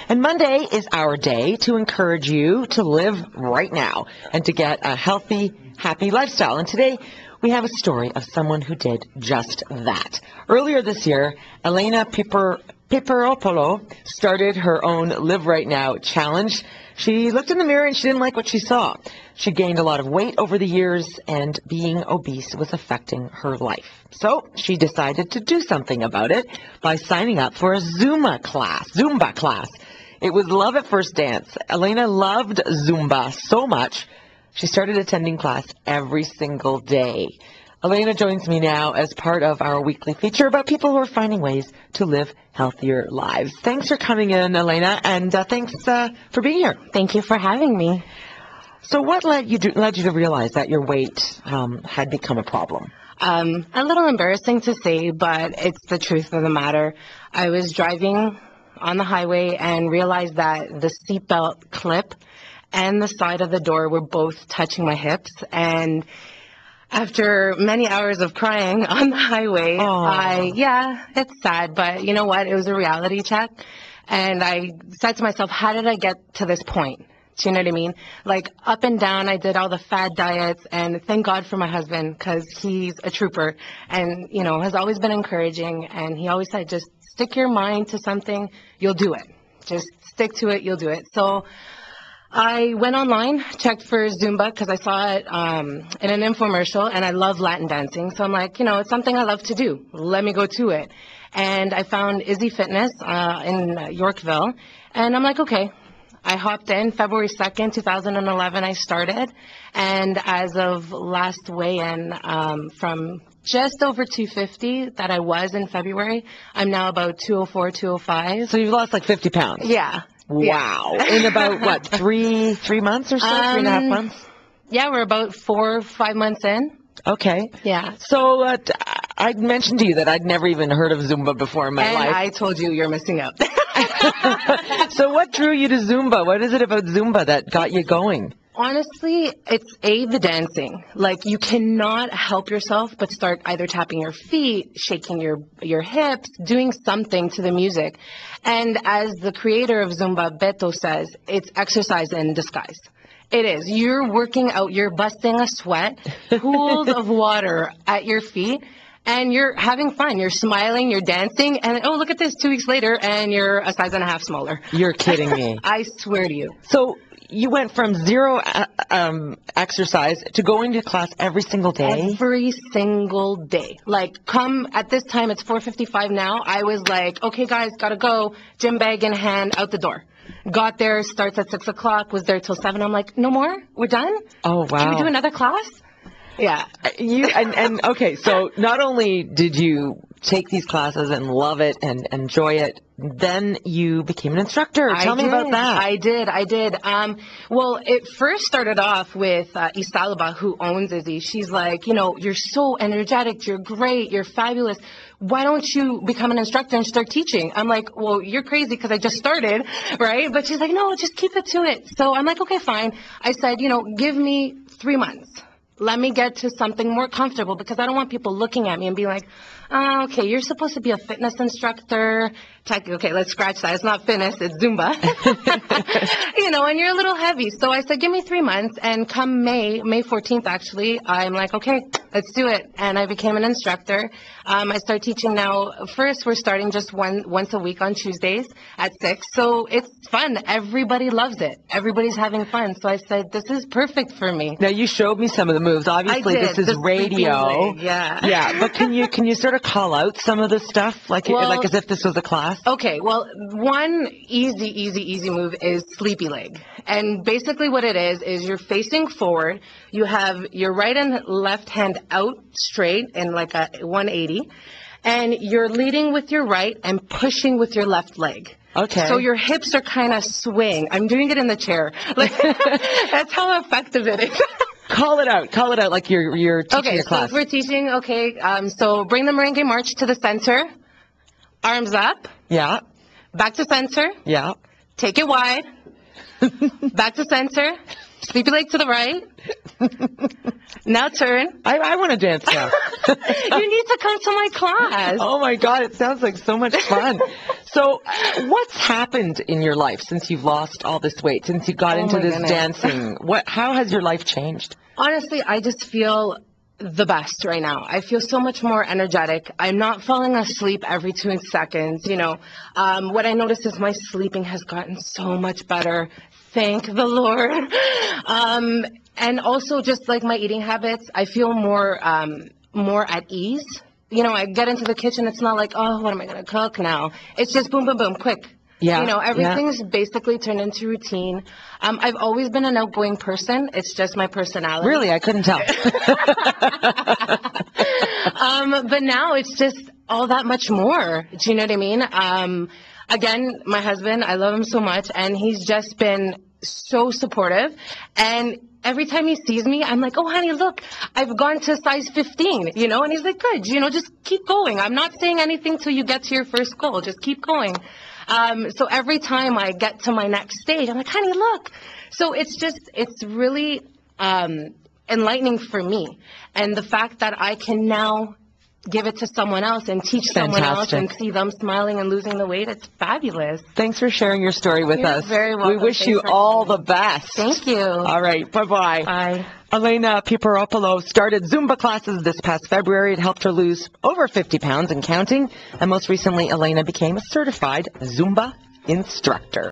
And Monday is our day to encourage you to live right now and to get a healthy, happy lifestyle. And today we have a story of someone who did just that. Earlier this year, Elena Piperopolo started her own Live Right Now challenge. She looked in the mirror and she didn't like what she saw. She gained a lot of weight over the years, and being obese was affecting her life. So she decided to do something about it by signing up for a Zumba class. It was love at first dance. Elena loved Zumba so much, she started attending class every single day. Elena joins me now as part of our weekly feature about people who are finding ways to live healthier lives. Thanks for coming in, Elena, and thanks for being here. Thank you for having me. So what led you to realize that your weight had become a problem? A little embarrassing to say, but it's the truth of the matter. I was driving on the highway and realized that the seatbelt clip and the side of the door were both touching my hips, and after many hours of crying on the highway, it's sad, but you know what? It was a reality check. And I said to myself, how did I get to this point? Do you know what I mean? Like, up and down, I did all the fad diets, and thank God for my husband, because he's a trooper and, you know, has always been encouraging. And he always said, just stick your mind to something, you'll do it. Just stick to it, you'll do it. So I went online, checked for Zumba because I saw it in an infomercial, and I love Latin dancing. So I'm like, you know, it's something I love to do. Let me go to it. And I found Izzy Fitness in Yorkville, and I'm like, okay. I hopped in February 2nd, 2011, I started. And as of last weigh-in, from just over 250 that I was in February, I'm now about 204, 205. So you've lost like 50 pounds? Yeah. Wow. Yeah. In about, what, three months or so? 3.5 months? Yeah, we're about 4 or 5 months in. Okay. Yeah. So I mentioned to you that I'd never even heard of Zumba before in my life. And I told you you're missing out. So what drew you to Zumba? What is it about Zumba that got you going? Honestly, it's the dancing. Like, you cannot help yourself but start either tapping your feet, shaking your hips, doing something to the music. And as the creator of Zumba, Beto, says, it's exercise in disguise. It is. You're working out, you're busting a sweat, pools of water at your feet, and you're having fun. You're smiling, you're dancing, and oh, look at this, 2 weeks later, and you're a size and a half smaller. You're kidding me. I swear to you. So you went from zero exercise to going to class every single day? Every single day. Like, come at this time, it's 4:55 now. I was like, okay, guys, gotta go. Gym bag in hand, out the door. Got there, starts at 6 o'clock, was there till 7. I'm like, no more? We're done? Oh, wow. Can we do another class? Yeah. Okay, so not only did you take these classes and love it and enjoy it, then you became an instructor. Tell me about that. I did. Well, it first started off with Isalba, who owns Izzy. She's like, you know, you're so energetic, you're great, you're fabulous. Why don't you become an instructor and start teaching? I'm like, well, you're crazy because I just started, right? But she's like, no, just keep it to it. So I'm like, okay, fine. I said, you know, give me 3 months. Let me get to something more comfortable, because I don't want people looking at me and being like, oh, okay, you're supposed to be a fitness instructor. Okay, let's scratch that. It's not fitness, it's Zumba. You know, and you're a little heavy. So I said, give me 3 months, and come May 14th, actually, I'm like, okay, let's do it. And I became an instructor. I start teaching now. First, we're starting just once a week on Tuesdays at 6. So it's fun. Everybody loves it. Everybody's having fun. So I said, this is perfect for me. Now, you showed me some of the moves. Obviously, this is radio. Yeah. Yeah, but can you sort of call out some of the stuff, like as if this was a class? Okay, well, one easy move is sleepy leg. And basically what it is you're facing forward. You have your right and left hand out straight in like a 180. And you're leading with your right and pushing with your left leg. Okay. So your hips are kind of swaying. I'm doing it in the chair. Like, that's how effective it is. Call it out like you're teaching a class. So we're teaching, so bring the merengue march to the center. Arms up. Yeah. Back to center. Yeah. Take it wide. Back to center. Sleepy leg to the right. Now turn. I want to dance now. You need to come to my class. Oh my God, it sounds like so much fun. So what's happened in your life since you've lost all this weight, since you got into this dancing? How has your life changed? Honestly, I just feel the best right now. I feel so much more energetic. I'm not falling asleep every 2 seconds. You know, what I noticed is my sleeping has gotten so much better. Thank the Lord. And also just like my eating habits, I feel more at ease. You know, I get into the kitchen, it's not like, oh, what am I going to cook now? It's just boom, boom, boom, quick. Yeah. You know, everything's basically turned into routine. I've always been an outgoing person. It's just my personality. Really? I couldn't tell. But now it's just all that much more. Do you know what I mean? Again, my husband, I love him so much, and he's just been so supportive. And every time he sees me, I'm like, oh, honey, look, I've gone to size 15, you know? And he's like, good, you know, just keep going. I'm not saying anything till you get to your first goal. Just keep going. So every time I get to my next stage, I'm like, honey, look. So it's really enlightening for me. And the fact that I can now give it to someone else and teach someone else and see them smiling and losing the weight, it's fabulous. Thanks for sharing your story with us. You're very welcome. We wish you all the best. Thank you. All right. Bye-bye. Bye. Elena Piperopoulos started Zumba classes this past February. It helped her lose over 50 pounds and counting. And most recently, Elena became a certified Zumba instructor.